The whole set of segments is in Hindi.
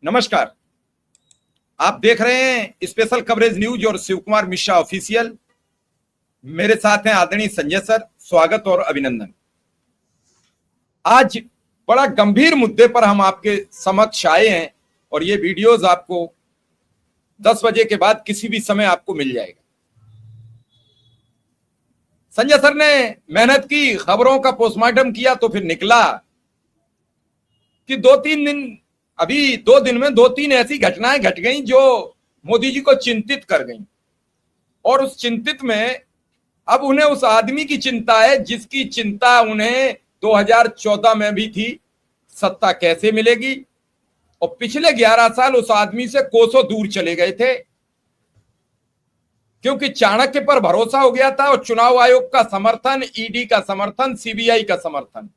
नमस्कार। आप देख रहे हैं स्पेशल कवरेज न्यूज और शिव कुमार मिश्रा ऑफिशियल। मेरे साथ हैं आदरणीय संजय सर। स्वागत और अभिनंदन। आज बड़ा गंभीर मुद्दे पर हम आपके समक्ष आए हैं और ये वीडियोस आपको 10 बजे के बाद किसी भी समय आपको मिल जाएगा। संजय सर ने मेहनत की, खबरों का पोस्टमार्टम किया तो फिर निकला कि 2 दिन में 2-3 ऐसी घटनाएं घट गई जो मोदी जी को चिंतित कर गई। और उस चिंतित में अब उन्हें उस आदमी की चिंता है जिसकी चिंता उन्हें 2014 में भी थी, सत्ता कैसे मिलेगी। और पिछले 11 साल उस आदमी से कोसों दूर चले गए थे क्योंकि चाणक्य पर भरोसा हो गया था और चुनाव आयोग का समर्थन, ईडी का समर्थन, सीबीआई का समर्थन,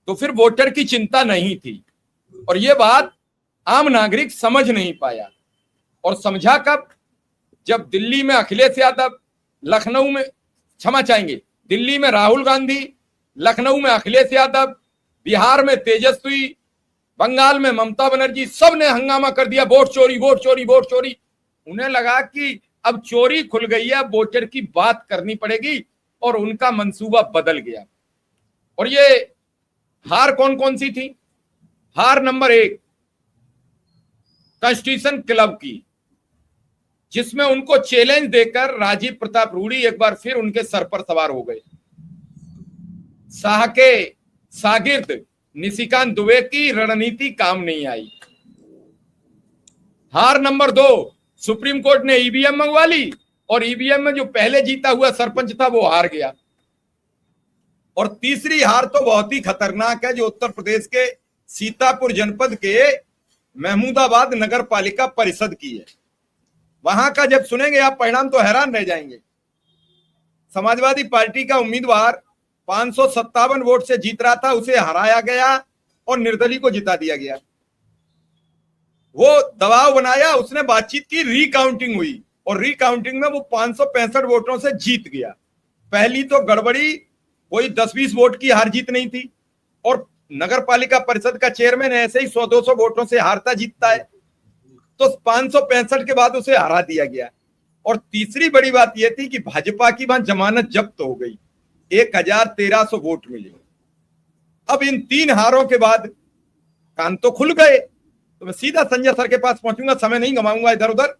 तो फिर वोटर की चिंता नहीं थी। और यह बात आम नागरिक समझ नहीं पाया। और समझा कब? जब दिल्ली में अखिलेश यादव, लखनऊ में क्षमा चाहेंगे, दिल्ली में राहुल गांधी, लखनऊ में अखिलेश यादव, बिहार में तेजस्वी, बंगाल में ममता बनर्जी, सब ने हंगामा कर दिया, वोट चोरी, वोट चोरी, वोट चोरी। उन्हें लगा कि अब चोरी खुल गई है, वोटर की बात करनी पड़ेगी और उनका मंसूबा बदल गया। और ये हार कौन कौन सी थी? हार नंबर 1 कॉन्स्टिट्यूशन क्लब की, जिसमें उनको चैलेंज देकर राजीव प्रताप रूडी एक बार फिर उनके सर पर सवार हो गए। शाह के शागिर्द निशिकांत दुबे की रणनीति काम नहीं आई। हार नंबर 2 सुप्रीम कोर्ट ने ईवीएम मंगवा ली और ईवीएम में जो पहले जीता हुआ सरपंच था वो हार गया। और तीसरी हार तो बहुत ही खतरनाक है जो उत्तर प्रदेश के सीतापुर जनपद के महमूदाबाद नगर पालिका परिषद की है। वहां का जब सुनेंगे आप परिणाम तो हैरान रह जाएंगे। समाजवादी पार्टी का उम्मीदवार 557 वोट से जीत रहा था, उसे हराया गया और निर्दलीय को जिता दिया गया। वो दबाव बनाया, उसने बातचीत की, रिकाउंटिंग हुई और रिकाउंटिंग में वो 565 वोटों से जीत गया। पहली तो गड़बड़ी, कोई 10-20 वोट की हार जीत नहीं थी। और नगर पालिका परिषद का चेयरमैन ऐसे ही 100-200 वोटों से हारता जीतता है, तो 565 के बाद उसे हरा दिया गया। और तीसरी बड़ी बात यह थी कि भाजपा की वहां जमानत जब्त हो गई, 1113 वोट मिले। अब इन 3 हारों के बाद कान तो खुल गए। तो मैं सीधा संजय सर के पास पहुंचूंगा, समय नहीं गंवाऊंगा इधर उधर।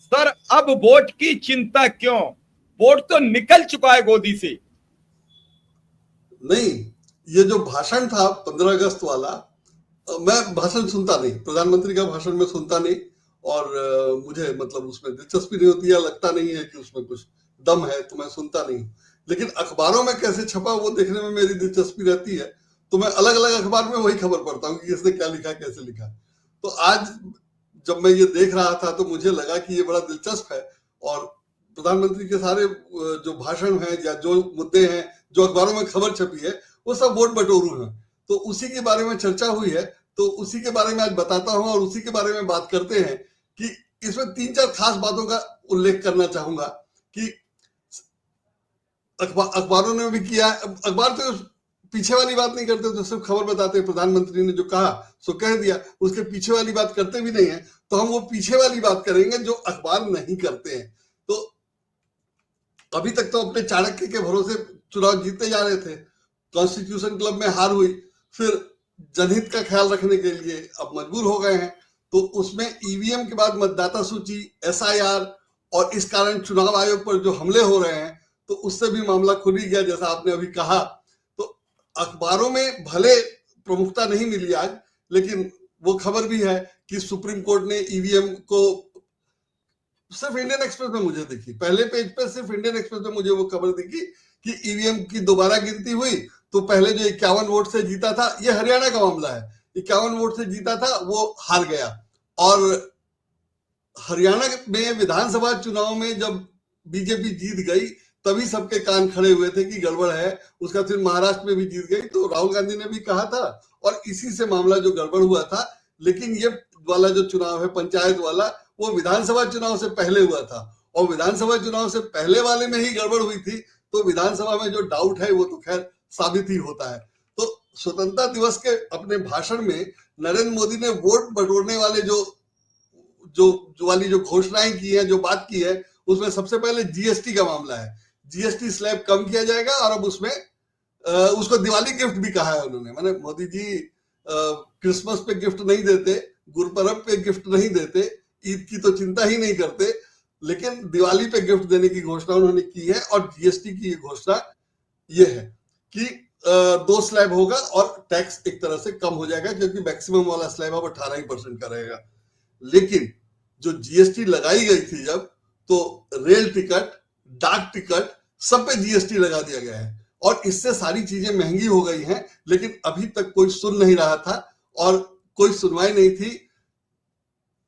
सर, अब वोट की चिंता क्यों? वोट तो निकल चुका है गोदी से। नहीं, ये जो भाषण था 15 अगस्त वाला, मैं भाषण सुनता नहीं, प्रधानमंत्री का भाषण में सुनता नहीं और मुझे मतलब उसमें दिलचस्पी नहीं होती या लगता नहीं है कि उसमें कुछ दम है, तो मैं सुनता नहीं। लेकिन अखबारों में कैसे छपा वो देखने में मेरी दिलचस्पी रहती है, तो मैं अलग अलग अखबार में वही खबर पढ़ता हूँ कि किसने क्या लिखा, कैसे लिखा। तो आज जब मैं ये देख रहा था तो मुझे लगा कि ये बड़ा दिलचस्प है और प्रधानमंत्री के सारे जो भाषण हैं या जो मुद्दे हैं, जो अखबारों में खबर छपी है, वो सब वोट बटोरू हैं। तो उसी के बारे में चर्चा हुई है, तो उसी के बारे में आज बताता हूं और उसी के बारे में बात करते हैं कि इसमें 3-4 खास बातों का उल्लेख करना चाहूंगा कि अखबारों ने भी किया। अखबार तो पीछे वाली बात नहीं करते, तो सिर्फ खबर बताते हैं, प्रधानमंत्री ने जो कहा सो कह दिया, उसके पीछे वाली बात करते भी नहीं है। तो हम वो पीछे वाली बात करेंगे जो अखबार नहीं करते हैं। तो अभी तक तो अपने चाणक्य के भरोसे चुनाव जीतते जा रहे थे, कॉन्स्टिट्यूशन क्लब में हार हुई, फिर जनहित का ख्याल रखने के लिए अब मजबूर हो गए हैं। तो उसमें ईवीएम के बाद मतदाता सूची, एसआईआर और इस कारण चुनाव आयोग पर जो हमले हो रहे हैं, तो उससे भी मामला खुल ही गया, जैसा आपने अभी कहा। तो अखबारों में भले प्रमुखता नहीं मिली आज, लेकिन वो खबर भी है कि सुप्रीम कोर्ट ने ईवीएम को, सिर्फ इंडियन एक्सप्रेस में मुझे दिखी, पहले पेज पे सिर्फ इंडियन एक्सप्रेस में मुझे वो खबर दिखी कि ईवीएम की दोबारा गिनती हुई तो पहले जो 51 वोट से जीता था, ये हरियाणा का मामला है, 51 वोट से जीता था वो हार गया। और हरियाणा में विधानसभा चुनाव में जब बीजेपी जीत गई तभी सबके कान खड़े हुए थे कि गड़बड़ है। उसका फिर महाराष्ट्र में भी जीत गई तो राहुल गांधी ने भी कहा था और इसी से मामला जो गड़बड़ हुआ था। लेकिन ये वाला जो चुनाव है पंचायत वाला, वो विधानसभा चुनाव से पहले हुआ था और विधानसभा चुनाव से पहले वाले में ही गड़बड़ हुई थी, तो विधानसभा में जो डाउट है वो तो खैर साबित ही होता है। तो स्वतंत्रता दिवस के अपने भाषण में नरेंद्र मोदी ने वोट बटोरने वाले जो वाली जो घोषणाएं की है, जो बात की है, उसमें सबसे पहले जीएसटी का मामला है। जीएसटी स्लैब कम किया जाएगा और अब उसमें उसको दिवाली गिफ्ट भी कहा है उन्होंने। माने मोदी जी क्रिसमस पे गिफ्ट नहीं देते, गुरुपर्व पे गिफ्ट नहीं देते, ईद की तो चिंता ही नहीं करते, लेकिन दिवाली पे गिफ्ट देने की घोषणा उन्होंने की है। और जीएसटी की घोषणा ये है कि 2 स्लैब होगा और टैक्स एक तरह से कम हो जाएगा, क्योंकि मैक्सिमम वाला स्लैब अब 18% का रहेगा। लेकिन जो जीएसटी लगाई गई थी जब, तो रेल टिकट, डाक टिकट, सब पे जीएसटी लगा दिया गया है और इससे सारी चीजें महंगी हो गई हैं। लेकिन अभी तक कोई सुन नहीं रहा था और कोई सुनवाई नहीं थी।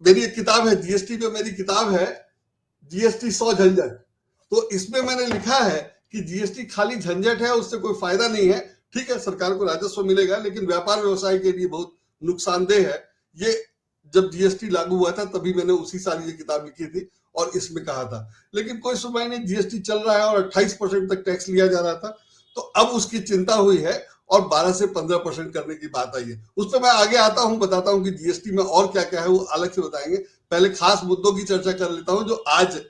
मेरी एक किताब है, जीएसटी पे मेरी किताब है, जीएसटी 100 झंझट। तो इसमें मैंने लिखा है कि जीएसटी खाली झंझट है, उससे कोई फायदा नहीं है। ठीक है, सरकार को राजस्व मिलेगा, लेकिन व्यापार व्यवसाय के लिए बहुत नुकसानदेह है। ये जब जीएसटी लागू हुआ था तभी मैंने उसी साल ये किताब लिखी थी और इसमें कहा था। लेकिन कोई सुनवाई नहीं, जीएसटी चल रहा है और 28% तक टैक्स लिया जा रहा था। तो अब उसकी चिंता हुई है और 12 से 15% करने की बात आई है। उस पर मैं आगे आता हूं, बताता हूं कि जीएसटी में और क्या क्या है, वो अलग से बताएंगे। पहले खास मुद्दों की चर्चा कर लेता हूं जो आज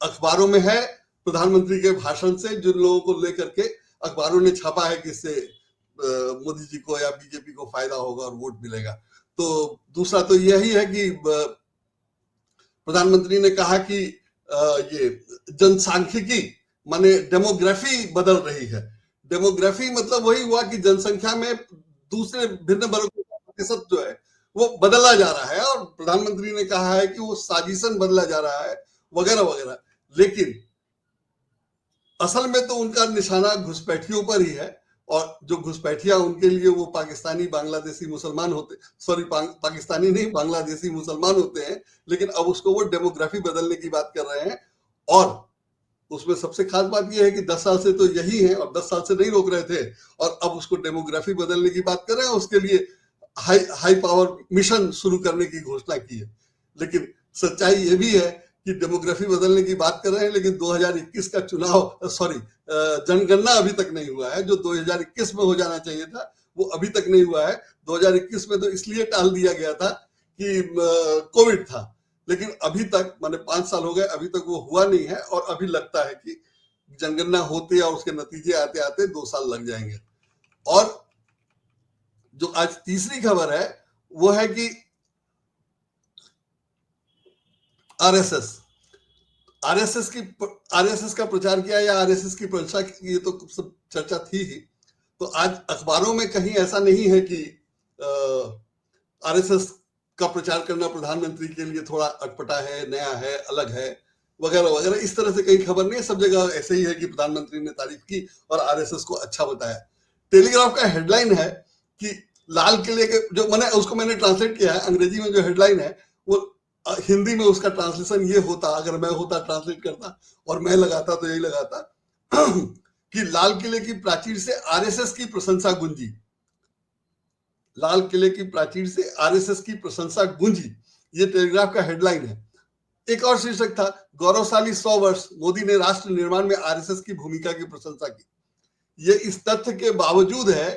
अखबारों में है, प्रधानमंत्री के भाषण से जिन लोगों को लेकर के अखबारों ने छापा है कि इससे मोदी जी को या बीजेपी को फायदा होगा और वोट मिलेगा। तो दूसरा तो यही है कि प्रधानमंत्री ने कहा कि ये जनसांख्यिकी माने डेमोग्राफी बदल रही है। डेमोग्राफी मतलब वही हुआ कि जनसंख्या में दूसरे भिन्न वर्गों का प्रतिशत जो है वो बदला जा रहा है और प्रधानमंत्री ने कहा है कि वो साजिशन बदला जा रहा है वगैरह वगैरह। लेकिन असल में तो उनका निशाना घुसपैठियों पर ही है और जो घुसपैठिया उनके लिए वो पाकिस्तानी बांग्लादेशी मुसलमान होते, सॉरी पाकिस्तानी नहीं बांग्लादेशी मुसलमान होते हैं। लेकिन अब उसको वो डेमोग्राफी बदलने की बात कर रहे हैं और उसमें सबसे खास बात यह है कि 10 साल से तो यही है और 10 साल से नहीं रोक रहे थे और अब उसको डेमोग्राफी बदलने की बात कर रहे हैं। उसके लिए हाई पावर मिशन शुरू करने की घोषणा की है। लेकिन सच्चाई ये भी है कि डेमोग्राफी बदलने की बात कर रहे हैं, लेकिन 2021 का चुनाव जनगणना अभी तक नहीं हुआ है। जो 2021 में हो जाना चाहिए था वो अभी तक नहीं हुआ है। 2021 में तो इसलिए टाल दिया गया था कि कोविड था, लेकिन अभी तक माने 5 साल हो गए, अभी तक वो हुआ नहीं है और अभी लगता है कि जनगणना होते और उसके नतीजे आते आते 2 साल लग जाएंगे। और जो आज तीसरी खबर है वो है कि आरएसएस का प्रचार किया या आरएसएस की प्रशंसा की, ये तो सब चर्चा थी ही। तो आज अखबारों में कहीं ऐसा नहीं है कि आरएसएस का प्रचार करना प्रधानमंत्री के लिए थोड़ा अटपटा है, नया है, अलग है वगैरह वगैरह, इस तरह से कहीं खबर नहीं है। सब जगह ऐसे ही है कि प्रधानमंत्री ने तारीफ की और आरएसएस को अच्छा बताया। टेलीग्राफ का हेडलाइन है कि लाल किले के जो मैंने ट्रांसलेट किया है, अंग्रेजी में जो हेडलाइन है वो हिंदी में उसका ट्रांसलेशन ये होता, अगर मैं होता ट्रांसलेट करता और मैं लगाता तो यही लगाता कि लाल किले की प्राचीर से आरएसएस की प्रशंसा गूंजी। लाल किले की प्राचीर से आरएसएस की प्रशंसा गूंजी, ये टेलीग्राफ का हेडलाइन है। एक और शीर्षक था, गौरवशाली 100 वर्ष, मोदी ने राष्ट्र निर्माण में आरएसएस की भूमिका की प्रशंसा की। ये इस तथ्य के बावजूद है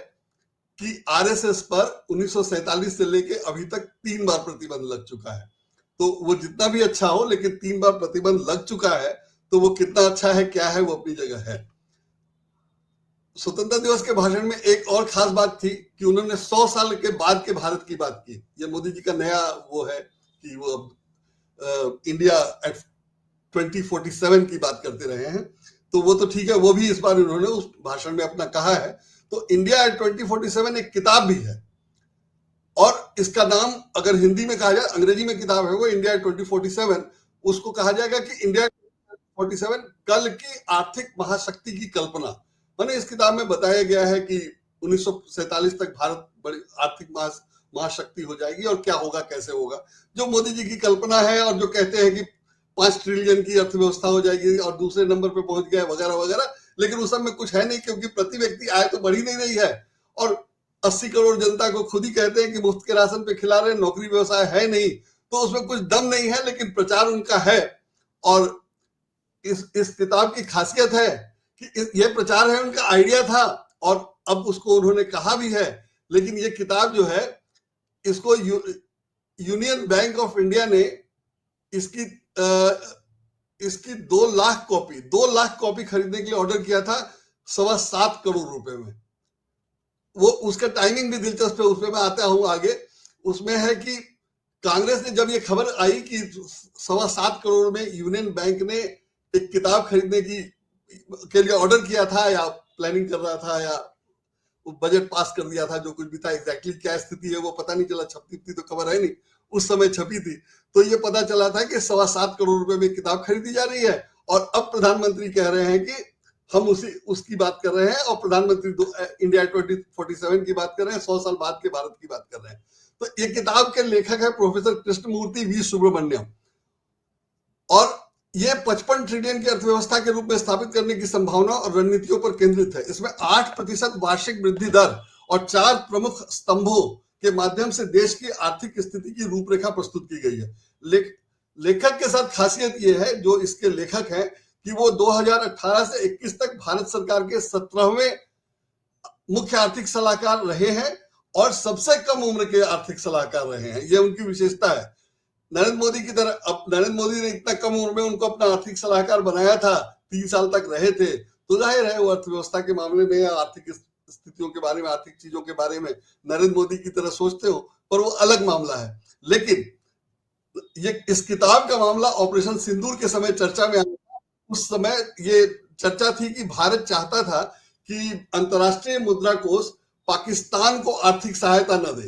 कि आरएसएस पर 1947 से लेके अभी तक 3 बार प्रतिबंध लग चुका है। तो वो जितना भी अच्छा हो, लेकिन 3 बार प्रतिबंध लग चुका है, तो वो कितना अच्छा है, क्या है, वो अपनी जगह है। स्वतंत्रता दिवस के भाषण में एक और खास बात थी कि उन्होंने 100 साल के बाद के भारत की बात की। ये मोदी जी का नया वो है कि वो अब इंडिया एट 2047 की बात करते रहे हैं। तो वो तो ठीक है, वो भी इस बार उन्होंने उस भाषण में अपना कहा है। तो इंडिया एट 2047 एक किताब भी है और इसका नाम अगर हिंदी में कहा जाए, अंग्रेजी में किताब है वो इंडिया 2047, उसको कहा जाएगा कि इंडिया 47 कल की आर्थिक महाशक्ति की कल्पना। मैंने इस किताब में बताया गया है कि 1947 तक भारत बड़ी आर्थिक महाशक्ति हो जाएगी और क्या होगा, कैसे होगा, जो मोदी जी की कल्पना है और जो कहते हैं कि 5 ट्रिलियन की अर्थव्यवस्था हो जाएगी और दूसरे नंबर पे पहुंच गए वगैरह वगैरह। लेकिन उस सब में कुछ है नहीं, क्योंकि प्रति व्यक्ति आय तो बढ़ी नहीं रही है और 80 करोड़ जनता को खुद ही कहते हैं कि मुफ्त के राशन पे खिला रहे, नौकरी व्यवसाय है नहीं, तो उसमें कुछ दम नहीं है। लेकिन प्रचार उनका है और इस किताब की खासियत है कि यह प्रचार है, उनका आइडिया था और अब उसको उन्होंने कहा भी है, लेकिन ये किताब जो है इसको यूनियन बैंक ऑफ इंडिया ने इसकी 2 लाख कॉपी खरीदने के लिए ऑर्डर किया था 7.25 करोड़ रुपए में। वो उसका टाइमिंग भी दिलचस्प है, उसमें मैं आता हूं आगे। उसमें है कि कांग्रेस ने जब ये खबर आई कि 7.25 करोड़ में यूनियन बैंक ने एक किताब खरीदने के लिए ऑर्डर किया था, या प्लानिंग कर रहा था, या बजट पास कर दिया था, जो कुछ भी था, एग्जैक्टली क्या स्थिति है वो पता नहीं चला, छपती तो खबर है नहीं, उस समय छपी थी। तो ये पता चला था कि 7.25 करोड़ रुपए में किताब खरीदी जा रही है, और अब प्रधानमंत्री कह रहे हैं कि हम उसकी बात कर रहे हैं, और प्रधानमंत्री इंडिया 2047 की बात कर रहे हैं, 100 साल बाद के भारत की बात कर रहे हैं। तो ये किताब के लेखक है प्रोफेसर कृष्णमूर्ति वी सुब्रमण्यम, और ये 55 ट्रिलियन की अर्थव्यवस्था के रूप में स्थापित करने की संभावना और रणनीतियों पर केंद्रित है। इसमें 8% वार्षिक वृद्धि दर और 4 प्रमुख स्तंभों के माध्यम से देश की आर्थिक स्थिति की रूपरेखा प्रस्तुत की गई है। लेखक के साथ खासियत यह है, जो इसके लेखक हैं, कि वो 2018 से 21 तक भारत सरकार के 17वें मुख्य आर्थिक सलाहकार रहे हैं, और सबसे कम उम्र के आर्थिक सलाहकार रहे हैं। ये उनकी विशेषता है। नरेंद्र मोदी की तरह, अब नरेंद्र मोदी ने इतना कम उम्र में उनको अपना आर्थिक सलाहकार बनाया था, 3 साल तक रहे थे, तो जाहिर है वो अर्थव्यवस्था के मामले में या आर्थिक स्थितियों के बारे में, आर्थिक चीजों के बारे में नरेंद्र मोदी की तरह सोचते हो, पर वो अलग मामला है। लेकिन ये इस किताब का मामला ऑपरेशन सिंदूर के समय चर्चा में आया। उस समय ये चर्चा थी कि भारत चाहता था कि अंतर्राष्ट्रीय मुद्रा कोष पाकिस्तान को आर्थिक सहायता न दे।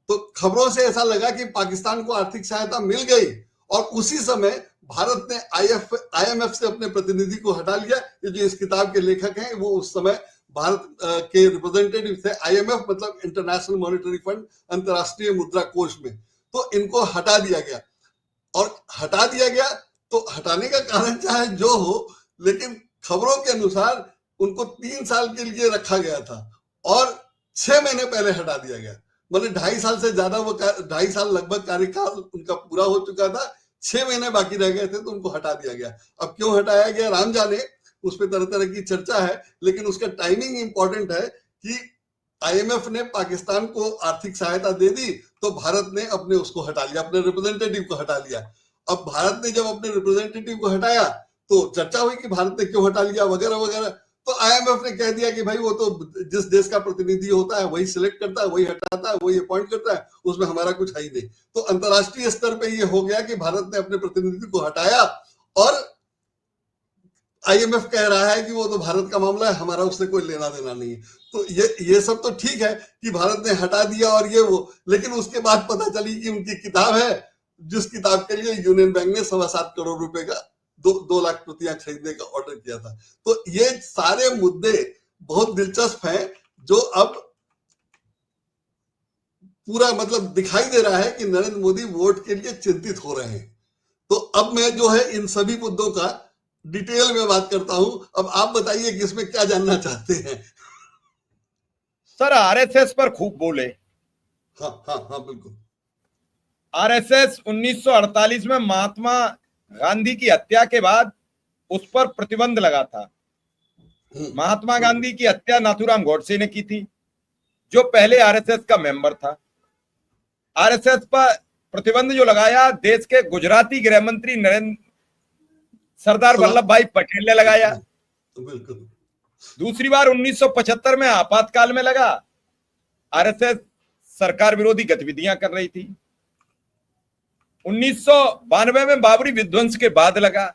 तो खबरों से ऐसा लगा कि पाकिस्तान को आर्थिक सहायता मिल गई, और उसी समय भारत ने IMF से अपने प्रतिनिधि को हटा लिया। ये जो इस किताब के लेखक हैं, वो उस समय भारत के रिप्रेजेंटेटिव थे। IMF मतलब इंटरनेशनल मॉनेटरी फंड, अंतर्राष्ट्रीय मुद्रा कोष में। तो इनको हटा दिया गया, और हटा दिया गया तो हटाने का कारण चाहे जो हो, लेकिन खबरों के अनुसार उनको 3 साल के लिए रखा गया था, और 6 महीने पहले हटा दिया गया। मतलब 2.5 साल से ज्यादा, वो 2.5 साल लगभग कार्यकाल उनका पूरा हो चुका था, 6 महीने बाकी रह गए थे, तो उनको हटा दिया गया। अब क्यों हटाया गया राम जाने, उस पर तरह तरह की चर्चा है, लेकिन उसका टाइमिंग इंपॉर्टेंट है कि IMF ने पाकिस्तान को आर्थिक सहायता दे दी, तो भारत ने अपने उसको हटा लिया, अपने रिप्रेजेंटेटिव को हटा लिया। अब भारत ने जब अपने रिप्रेजेंटेटिव को हटाया, तो चर्चा हुई कि भारत ने क्यों हटा लिया वगैरह वगैरह। तो IMF ने कह दिया कि भाई वो तो जिस देश का प्रतिनिधि होता है वही सिलेक्ट करता है, वही हटाता है, वही अपॉइंट करता है, उसमें हमारा कुछ है ही नहीं। तो अंतरराष्ट्रीय स्तर पे ये हो गया कि भारत ने अपने प्रतिनिधि को हटाया, और IMF कह रहा है कि वो तो भारत का मामला है, हमारा उससे कोई लेना देना नहीं है। तो ये सब तो ठीक है कि भारत ने हटा दिया और ये वो, लेकिन उसके बाद पता चली कि उनकी किताब है, जिस किताब के लिए यूनियन बैंक ने 7.25 करोड़ रुपए का 2 लाख प्रतियां खरीदने का ऑर्डर किया था। तो ये सारे मुद्दे बहुत दिलचस्प हैं, जो अब पूरा मतलब दिखाई दे रहा है कि नरेंद्र मोदी वोट के लिए चिंतित हो रहे हैं। तो अब मैं जो है इन सभी मुद्दों का डिटेल में बात करता हूं। अब आप बताइए कि इसमें क्या जानना चाहते हैं। सर, RSS पर खूब बोले। हाँ हाँ हाँ, बिल्कुल। RSS 1948 में महात्मा गांधी की हत्या के बाद उस पर प्रतिबंध लगा था। महात्मा गांधी की हत्या नाथूराम गोडसे ने की थी, जो पहले RSS का मेंबर था। RSS पर प्रतिबंध जो लगाया, देश के गुजराती गृह मंत्री सरदार वल्लभ भाई पटेल ने लगाया। बिल्कुल। दूसरी बार 1975 में आपातकाल में लगा। RSS सरकार विरोधी गतिविधियां कर रही थी। 1992 में बाबरी विध्वंस के बाद लगा,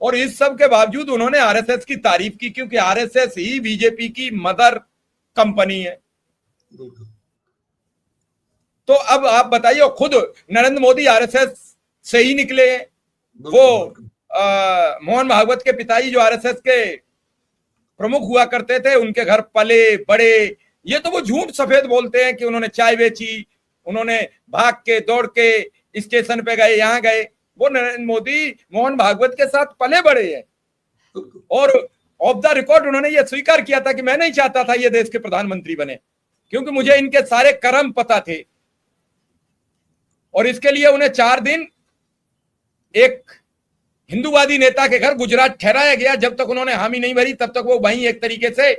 और इस सब के बावजूद उन्होंने RSS की तारीफ की, क्योंकि RSS ही बीजेपी की मदर कंपनी है। तो अब आप बताइए, खुद नरेंद्र मोदी RSS से ही निकले हैं। वो मोहन भागवत के पिताजी जो RSS के प्रमुख हुआ करते थे, उनके घर पले बड़े। ये तो वो झूठ सफेद बोलते हैं कि उन्होंने चाय बेची, उन्होंने भाग के दौड़ के स्टेशन पे गए, यहां गए। वो नरेंद्र मोदी मोहन भागवत के साथ पले बड़े हैं, और ऑफ द रिकॉर्ड उन्होंने ये स्वीकार किया था कि मैं नहीं चाहता था ये देश के प्रधानमंत्री बने, क्योंकि मुझे इनके सारे कर्म पता थे। और इसके लिए उन्हें 4 दिन एक हिंदूवादी नेता के घर गुजरात ठहराया गया। जब तक उन्होंने हामी नहीं भरी तब तक वो वहीं एक तरीके से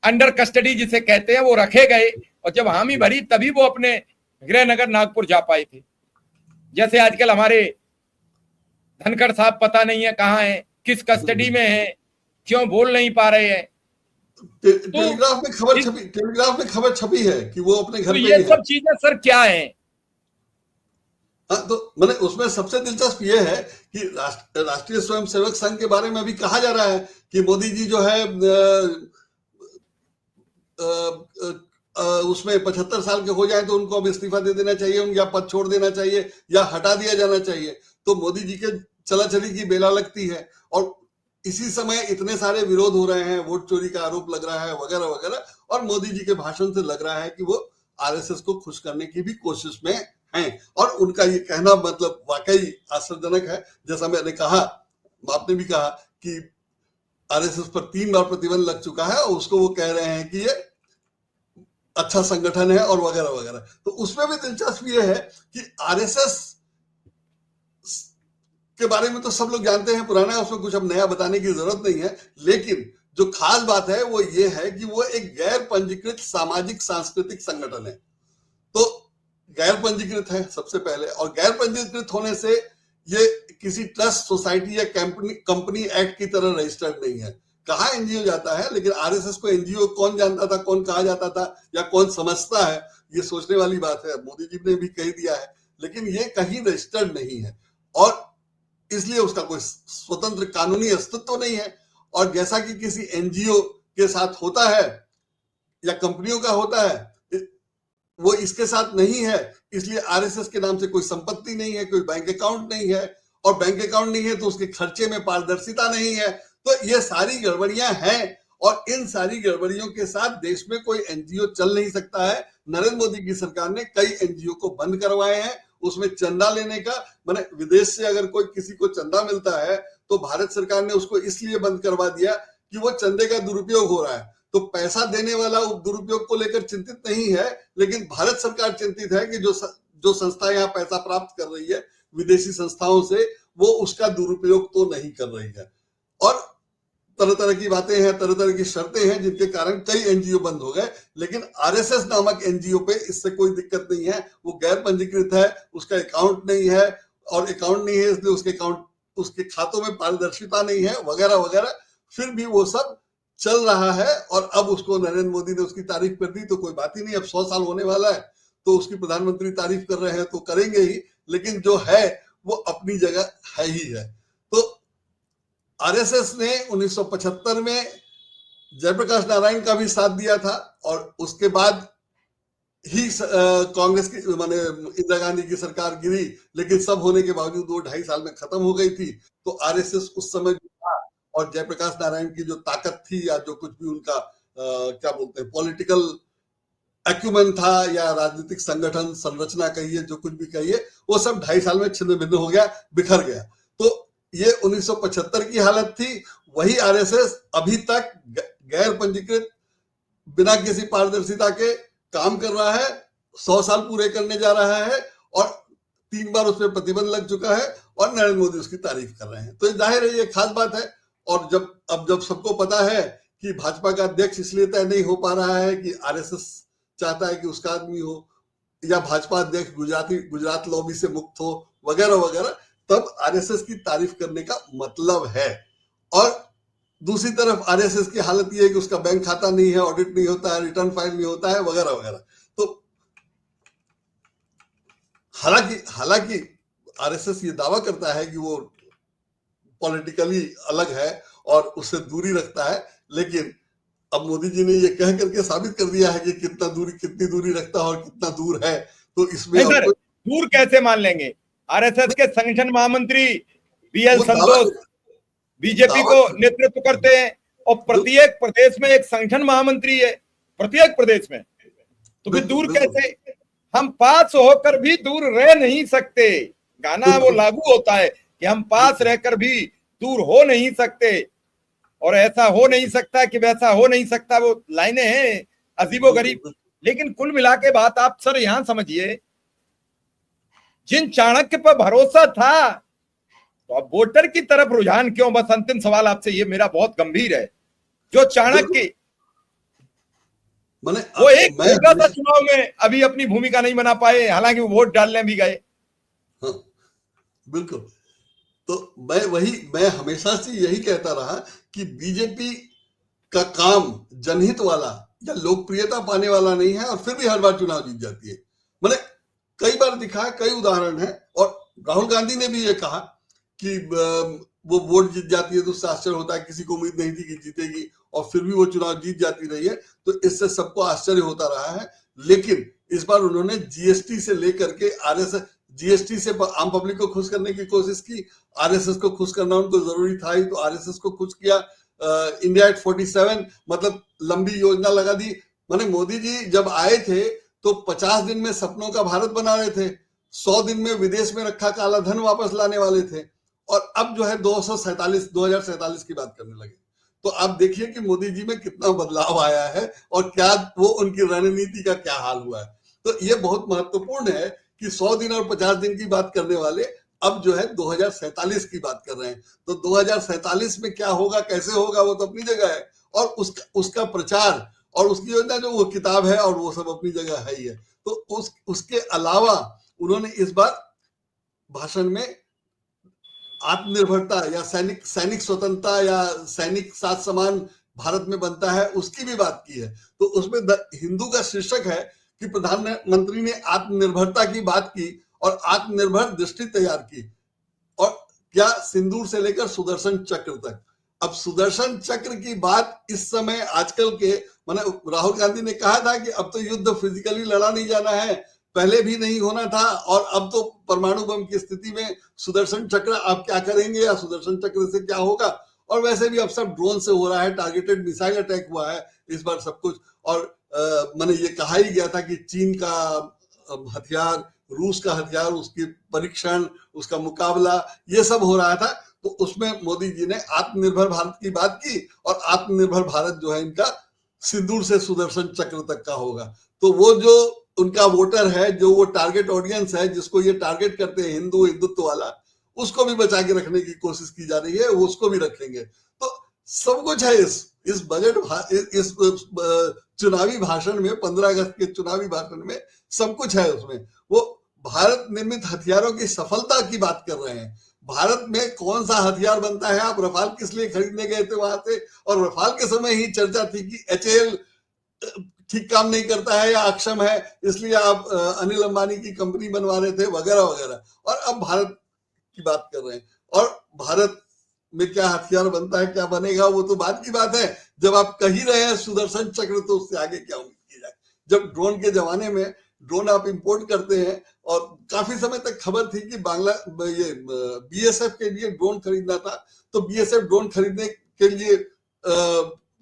अंडर कस्टडी जिसे कहते हैं वो रखे गए, और जब हामी भरी तभी वो अपने गृहनगर नागपुर जा पाए थे। जैसे आजकल हमारे धनखड़ साहब पता नहीं है कहाँ है, किस कस्टडी में है, क्यों बोल नहीं पा रहे हैं। टेलीग्राफ में खबर छपी है कि वो अपने घर तो पे ये ही सब है। चीजें सर क्या है? हाँ, तो मैंने उसमें सबसे दिलचस्प ये है कि राष्ट्रीय स्वयंसेवक संघ के बारे में भी कहा जा रहा है कि मोदी जी जो है उसमें 75 साल के हो जाए तो उनको अब इस्तीफा दे देना चाहिए, उनका पद छोड़ देना चाहिए या हटा दिया जाना चाहिए। तो मोदी जी के चलाचली की बेला लगती है, और इसी समय इतने सारे विरोध हो रहे हैं, वोट चोरी का आरोप लग रहा है वगैरह वगैरह, और मोदी जी के भाषण से लग रहा है कि वो आरएसएस को खुश करने की भी कोशिश में हैं। और उनका ये कहना मतलब वाकई आश्चर्यजनक है। जैसा मैंने कहा, आपने भी कहा कि आरएसएस पर 3 बार प्रतिबंध लग चुका है और उसको वो कह रहे हैं कि ये अच्छा संगठन है और वगैरह वगैरह। तो उसमें भी दिलचस्प ये है कि आरएसएस के बारे में तो सब लोग जानते हैं, पुराना है, उसमें कुछ अब नया बताने की जरूरत नहीं है। लेकिन जो खास बात है वो ये है कि वो एक गैर पंजीकृत सामाजिक सांस्कृतिक संगठन है। तो गैर पंजीकृत है सबसे पहले, और गैर पंजीकृत होने से ये किसी ट्रस्ट, सोसाइटी या कंपनी एक्ट की तरह रजिस्टर्ड नहीं है। कहा एनजीओ जाता है, लेकिन आरएसएस को एनजीओ कौन जानता था, कौन कहा जाता था या कौन समझता है, ये सोचने वाली बात है। मोदी जी ने भी कह दिया है, लेकिन ये कहीं रजिस्टर्ड नहीं है और इसलिए उसका कोई स्वतंत्र कानूनी अस्तित्व नहीं है। और जैसा कि किसी एनजीओ के साथ होता है या कंपनियों का होता है, वो इसके साथ नहीं है। इसलिए आरएसएस के नाम से कोई संपत्ति नहीं है, कोई बैंक अकाउंट नहीं है, और बैंक अकाउंट नहीं है तो उसके खर्चे में पारदर्शिता नहीं है। तो ये सारी गड़बड़ियां हैं, और इन सारी गड़बड़ियों के साथ देश में कोई एनजीओ चल नहीं सकता है। नरेंद्र मोदी की सरकार ने कई एनजीओ को बंद करवाए हैं। उसमें चंदा लेने का, माने विदेश से अगर कोई किसी को चंदा मिलता है तो भारत सरकार ने उसको इसलिए बंद करवा दिया कि वो चंदे का दुरुपयोग हो रहा है। तो पैसा देने वाला दुरुपयोग को लेकर चिंतित नहीं है, लेकिन भारत सरकार चिंतित है कि जो संस्था यहाँ पैसा प्राप्त कर रही है विदेशी संस्थाओं से, वो उसका दुरुपयोग तो नहीं कर रही है। और तरह तरह की बातें हैं, तरह तरह की शर्तें हैं, जिनके कारण कई एनजीओ बंद हो गए। लेकिन आरएसएस नामक एनजीओ पे इससे कोई दिक्कत नहीं है। वो गैर पंजीकृत है, उसका अकाउंट नहीं है, और अकाउंट नहीं है इसलिए उसके खातों में पारदर्शिता नहीं है वगैरह वगैरह। फिर भी वो सब चल रहा है, और अब उसको नरेंद्र मोदी ने उसकी तारीफ कर दी तो कोई बात ही नहीं। अब 100 साल होने वाला है तो उसकी प्रधानमंत्री तारीफ कर रहे हैं तो करेंगे ही, लेकिन जो है वो अपनी जगह है ही है। तो आरएसएस ने 1975 में जयप्रकाश नारायण का भी साथ दिया था, और उसके बाद ही कांग्रेस की माने इंदिरा गांधी की सरकार गिरी, लेकिन सब होने के बावजूद वो 2.5 साल में खत्म हो गई थी। तो आरएसएस उस समय जो था, और जयप्रकाश नारायण की जो ताकत थी या जो कुछ भी उनका क्या बोलते हैं पॉलिटिकल एक्यूमेन था या राजनीतिक संगठन संरचना कहिए, जो कुछ भी कहिए, वो सब 2.5 साल में छिन्न भिन्न हो गया, बिखर गया। तो ये 1975 की हालत थी। वही आरएसएस अभी तक गैर पंजीकृत, बिना किसी पारदर्शिता के काम कर रहा है, 100 साल पूरे करने जा रहा है, और 3 बार उस पर प्रतिबंध लग चुका है, और नरेंद्र मोदी उसकी तारीफ कर रहे हैं। तो जाहिर है ये खास बात है। और जब सबको पता है कि भाजपा का अध्यक्ष इसलिए तय नहीं हो पा रहा है कि आरएसएस चाहता है कि उसका आदमी हो, या भाजपा अध्यक्ष गुजरात लॉबी से मुक्त हो वगैरह वगैरह, तब आरएसएस की तारीफ करने का मतलब है। और दूसरी तरफ आरएसएस की हालत यह है कि उसका बैंक खाता नहीं है, ऑडिट नहीं होता है, रिटर्न फाइल नहीं होता है वगैरह वगैरह। तो हालांकि आरएसएस ये दावा करता है कि वो पॉलिटिकली अलग है और उससे दूरी रखता है, लेकिन अब मोदी जी ने ये कह करके साबित कर दिया है कि कितनी दूरी रखता है और कितना दूर है। तो इसमें दूर कैसे मान लेंगे? आरएसएस के संगठन महामंत्री बीएल संतोष बीजेपी को नेतृत्व करते हैं, और प्रत्येक प्रदेश में एक संगठन महामंत्री है, प्रत्येक प्रदेश में। तो फिर दूर कैसे? हम पास होकर भी दूर रह नहीं सकते। गाना वो लागू होता है कि हम पास रहकर भी दूर हो नहीं सकते, और ऐसा हो नहीं सकता कि वैसा हो नहीं सकता। वो लाइनें हैं अजीबोगरीब। लेकिन कुल मिला के बात आप सर यहां समझिए, जिन चाणक्य पर भरोसा था तो अब वोटर की तरफ रुझान क्यों? बस अंतिम सवाल आपसे ये मेरा बहुत गंभीर है। जो चाणक्य मैंने वो एक मैं होगा था चुनाव में, अभी अपनी भूमिका नहीं बना पाए, हालांकि वो वोट डालने भी गए। हाँ, बिल्कुल। तो मैं हमेशा से यही कहता रहा कि बीजेपी का काम जनहित वाला या लोकप्रियता पाने वाला नहीं है, और फिर भी हर बार चुनाव जीत जाती है। मैंने कई बार दिखा, कई उदाहरण है, और राहुल गांधी ने भी ये कहा कि वो वोट जीत जाती है तो उससे आश्चर्य होता है, किसी को उम्मीद नहीं थी कि जीतेगी, और फिर भी वो चुनाव जीत जाती रही है, तो इससे सबको आश्चर्य होता रहा है। लेकिन इस बार उन्होंने जीएसटी से लेकर के आरएसएस, जीएसटी से आम पब्लिक को खुश करने की कोशिश की, आरएसएस को खुश करना उनको जरूरी था ही, तो आरएसएस को खुश किया। इंडिया एट 47 मतलब लंबी योजना लगा दी। माने मोदी जी जब आए थे तो 50 दिन में सपनों का भारत बना रहे थे, 100 दिन में विदेश में रखा काला धन वापस लाने वाले थे, और अब जो है 2047 की बात करने लगे। तो आप देखिए कि मोदी जी में कितना बदलाव आया है, और क्या वो उनकी रणनीति का क्या हाल हुआ है। तो ये बहुत महत्वपूर्ण है कि 100 दिन और 50 दिन की बात करने वाले अब जो है 2047 की बात कर रहे हैं। तो 2047 में क्या होगा, कैसे होगा, वो तो अपनी जगह है, और उसका प्रचार और उसकी योजना जो वो किताब है और वो सब अपनी जगह है ही है। तो उसके अलावा उन्होंने इस बार भाषण में आत्मनिर्भरता या सैनिक स्वतंत्रता या सैनिक साथ समान भारत में बनता है, उसकी भी बात की है। तो उसमें हिंदू का शीर्षक है कि प्रधानमंत्री ने आत्मनिर्भरता की बात की और आत्मनिर्भर दृष्टि तैयार की, और क्या सिंदूर से लेकर सुदर्शन चक्र तक। अब सुदर्शन चक्र की बात इस समय आजकल के माने राहुल गांधी ने कहा था कि अब तो युद्ध फिजिकली लड़ा नहीं जाना है, पहले भी नहीं होना था, और अब तो परमाणु बम की स्थिति में सुदर्शन चक्र आप क्या करेंगे या सुदर्शन चक्र से क्या होगा। और वैसे भी अब सब ड्रोन से हो रहा है, टारगेटेड मिसाइल अटैक हुआ है इस बार सब कुछ। और मैंने ये कहा ही गया था कि चीन का हथियार, रूस का हथियार, उसकी परीक्षण, उसका मुकाबला, ये सब हो रहा था। तो उसमें मोदी जी ने आत्मनिर्भर भारत की बात की, और आत्मनिर्भर भारत जो है इनका सिंदूर से सुदर्शन चक्र तक का होगा। तो वो जो उनका वोटर है, जो वो टारगेट ऑडियंस है जिसको ये टारगेट करते हैं, हिंदू हिंदुत्व वाला, उसको भी बचा के रखने की कोशिश की जा रही है, वो उसको भी रखेंगे। तो सब कुछ है इस बजट, इस चुनावी भाषण में, 15 अगस्त के चुनावी भाषण में सब कुछ है। उसमें वो भारत निर्मित हथियारों की सफलता की बात कर रहे हैं। भारत में कौन सा हथियार बनता है, आप रफाल किस लिए खरीदने गए थे वहां से, और रफाल के समय ही चर्चा थी कि एचएएल ठीक काम नहीं करता है या अक्षम है, इसलिए आप अनिल अंबानी की कंपनी बनवा रहे थे, वगैरह वगैरह। और अब भारत की बात कर रहे हैं, और भारत में क्या हथियार बनता है, क्या बनेगा, वो तो बाद की बात है। जब आप कह ही रहे हैं सुदर्शन चक्र, तो उससे आगे क्या उम्मीद की जाए। जब ड्रोन के जमाने में ड्रोन आप इंपोर्ट करते हैं, और काफी समय तक खबर थी कि बीएसएफ के लिए ड्रोन खरीदना था, तो बीएसएफ ड्रोन खरीदने के लिए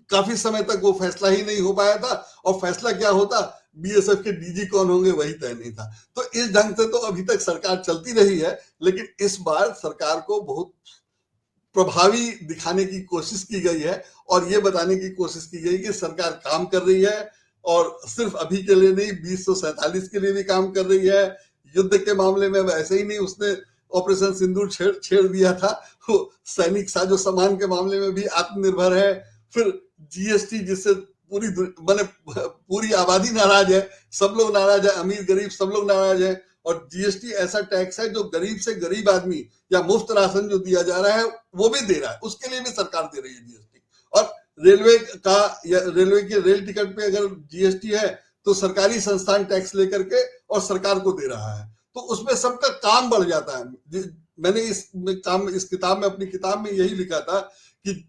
काफी समय तक वो फैसला ही नहीं हो पाया था, और फैसला क्या होता, बीएसएफ के डीजी कौन होंगे वही तय नहीं था। तो इस ढंग से तो अभी तक सरकार चलती रही है, लेकिन इस बार सरकार को बहुत प्रभावी दिखाने की कोशिश की गई है, और ये बताने की कोशिश की गई कि सरकार काम कर रही है, और सिर्फ अभी के लिए नहीं, 2047 के लिए भी काम कर रही है। युद्ध के मामले में वैसे ही नहीं उसने ऑपरेशन सिंदूर छेड़ दिया था, वो सैनिक साजो सामान के मामले में भी आत्मनिर्भर है। फिर जीएसटी, जिससे पूरी आबादी नाराज है, सब लोग नाराज है, अमीर गरीब सब लोग नाराज है। और जीएसटी ऐसा टैक्स है जो गरीब से गरीब आदमी, या मुफ्त राशन जो दिया जा रहा है वो भी दे रहा है, उसके लिए भी सरकार दे रही है जीएसटी। और रेलवे का, या रेलवे के रेल टिकट पे अगर जीएसटी है तो सरकारी संस्थान टैक्स लेकर के और सरकार को दे रहा है, तो उसमें सबका काम बढ़ जाता है। मैंने इस किताब में, अपनी किताब में यही लिखा था कि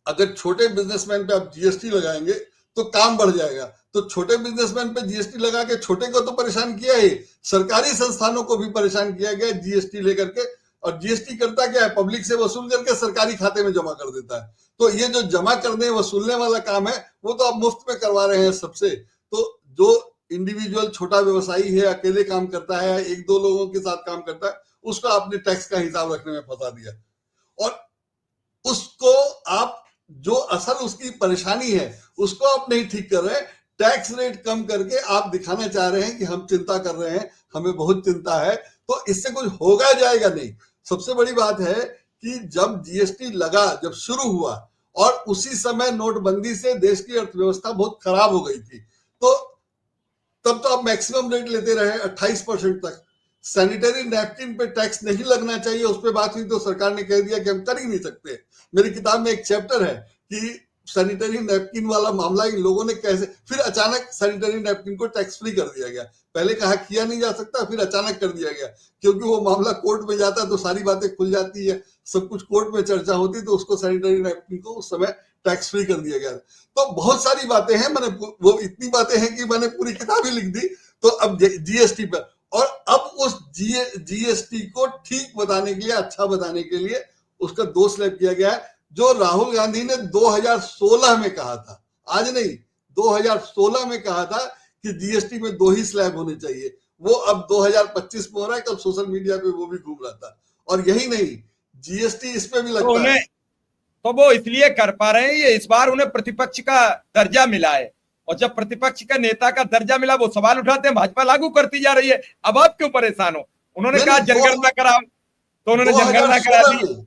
अगर छोटे बिजनेसमैन पे आप जीएसटी लगाएंगे तो काम बढ़ जाएगा। तो छोटे बिजनेसमैन पे जीएसटी लगा के छोटे को तो परेशान किया ही, सरकारी संस्थानों को भी परेशान किया गया जीएसटी लेकर के। और जीएसटी करता क्या है, पब्लिक से वसूल करके सरकारी खाते में जमा कर देता है। तो ये जो जमा करने वसूलने वाला काम है वो तो आप मुफ्त में करवा रहे हैं सबसे। तो जो इंडिविजुअल छोटा व्यवसायी है, अकेले काम करता है, एक दो लोगों के साथ काम करता है, उसको आपने टैक्स का हिसाब रखने में फंसा दिया, और उसको आप, जो असल उसकी परेशानी है उसको आप नहीं ठीक कर रहे। टैक्स रेट कम करके आप दिखाना चाह रहे हैं कि हम चिंता कर रहे हैं, हमें बहुत चिंता है। तो इससे कुछ होगा जाएगा नहीं। सबसे बड़ी बात है कि जब जीएसटी लगा, जब शुरू हुआ और उसी समय नोटबंदी से देश की अर्थव्यवस्था बहुत खराब हो गई थी, तो तब तो आप मैक्सिमम रेट लेते रहे 28% तक। सैनिटरी नैपकिन पे टैक्स नहीं लगना चाहिए, उस पर बात हुई तो सरकार ने कह दिया कि हम कर ही नहीं सकते। मेरी किताब में एक चैप्टर है कि सैनिटरी नैपकिन वाला मामला इन लोगों ने कैसे, फिर अचानक सैनिटरी नैपकिन को टैक्स फ्री कर दिया गया। पहले कहा किया नहीं जा सकता, फिर अचानक कर दिया गया, क्योंकि वो मामला कोर्ट में जाता तो सारी बातें खुल जाती है, सब कुछ कोर्ट में चर्चा होती, तो उसको सैनिटरी नैपकिन को उस समय टैक्स फ्री कर दिया गया। तो बहुत सारी बातें हैं, मैंने वो इतनी बातें हैं कि मैंने पूरी किताब ही लिख दी। तो अब जीएसटी पर, और अब उस जीएसटी को ठीक बताने के लिए, अच्छा बताने के लिए उसका दोष स्लैब किया गया है, जो राहुल गांधी ने 2016 में कहा था, आज नहीं 2016 में कहा था कि जीएसटी में 2 ही स्लैब होने चाहिए। वो अब 2025 में हो रहा है, कल सोशल मीडिया पे वो भी घूम रहा था। और यही नहीं, जीएसटी इस पे भी लगता है। तो वो इसलिए कर पा रहे हैं, ये इस बार उन्हें प्रतिपक्ष का दर्जा मिला है, और जब प्रतिपक्ष का नेता का दर्जा मिला, वो सवाल उठाते हैं भाजपा लागू करती जा रही है, अब आप क्यों परेशान हो? उन्होंने कहा जनगणना कराओ, तो उन्होंने जनगणना करा दी।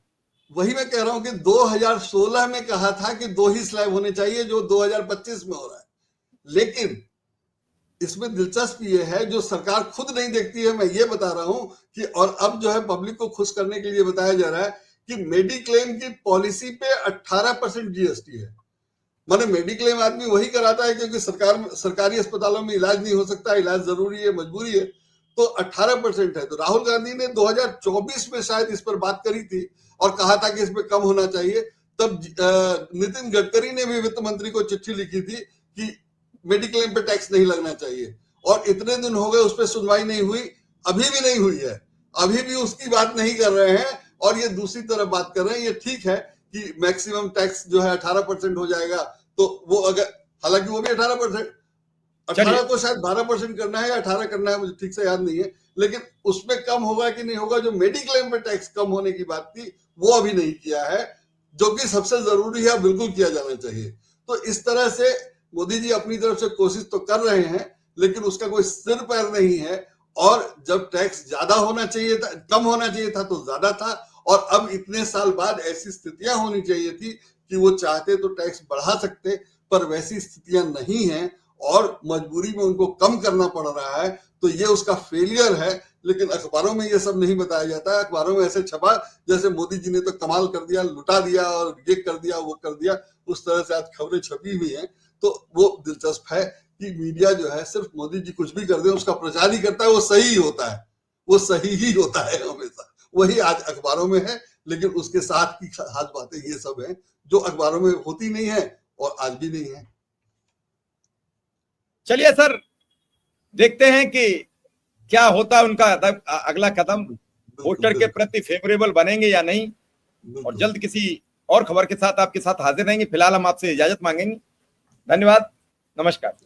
वही मैं कह रहा हूं कि 2016 में कहा था कि 2 ही स्लैब होने चाहिए, जो 2025 में हो रहा है। लेकिन इसमें दिलचस्प ये है, जो सरकार खुद नहीं देखती है, मैं ये बता रहा हूं कि, और अब जो है पब्लिक को खुश करने के लिए बताया जा रहा है कि मेडिक्लेम की पॉलिसी पे 18% जीएसटी है। माने मेडिक्लेम आदमी वही कराता है क्योंकि सरकारी अस्पतालों में इलाज नहीं हो सकता, इलाज जरूरी है, मजबूरी है, तो 18% है। तो राहुल गांधी ने 2024 में शायद इस पर बात करी थी और कहा था कि इसमें कम होना चाहिए। तब नितिन गडकरी ने भी वित्त मंत्री को चिट्ठी लिखी थी कि मेडिक्लेम पे टैक्स नहीं लगना चाहिए, और इतने दिन हो गए उस पर सुनवाई नहीं हुई, अभी भी नहीं हुई है, अभी भी उसकी बात नहीं कर रहे हैं, और ये दूसरी तरफ बात कर रहे हैं। ये ठीक है कि मैक्सिमम टैक्स जो है 18% हो जाएगा, तो वो अगर, हालांकि वो भी 18%, 18 को शायद 12% करना है या 18 करना है, मुझे ठीक से याद नहीं है, लेकिन उसमें कम होगा कि नहीं होगा। जो मेडिक्लेम पे टैक्स कम होने की बात थी, वो अभी नहीं किया है, जो कि सबसे जरूरी है, बिल्कुल किया जाना चाहिए। तो इस तरह से मोदी जी अपनी तरफ से कोशिश तो कर रहे हैं, लेकिन उसका कोई सिर पैर नहीं है। और जब टैक्स ज्यादा होना चाहिए था, कम होना चाहिए था तो ज्यादा था, और अब इतने साल बाद ऐसी स्थितियां होनी चाहिए थी कि वो चाहते तो टैक्स बढ़ा सकते, पर वैसी स्थितियां नहीं हैं और मजबूरी में उनको कम करना पड़ रहा है। तो ये उसका फेलियर है, लेकिन अखबारों में ये सब नहीं बताया जाता है। अखबारों में ऐसे छपा जैसे मोदी जी ने तो कमाल कर दिया, लुटा दिया और ये कर दिया, वो कर दिया, उस तरह से आज खबरें छपी हुई हैं। तो वो दिलचस्प है कि मीडिया जो है सिर्फ मोदी जी कुछ भी कर दे उसका प्रचार ही करता है, वो सही होता है, वो सही ही होता है हमेशा। वही आज अखबारों में है, लेकिन उसके साथ की खास बातें ये सब हैं जो अखबारों में होती नहीं है और आज भी नहीं है। चलिए सर, देखते हैं कि क्या होता है उनका अगला कदम, वोटर के प्रति फेवरेबल बनेंगे या नहीं। और जल्द किसी और खबर के साथ आपके साथ हाजिर रहेंगे। फिलहाल हम आपसे इजाजत मांगेंगे। धन्यवाद, नमस्कार।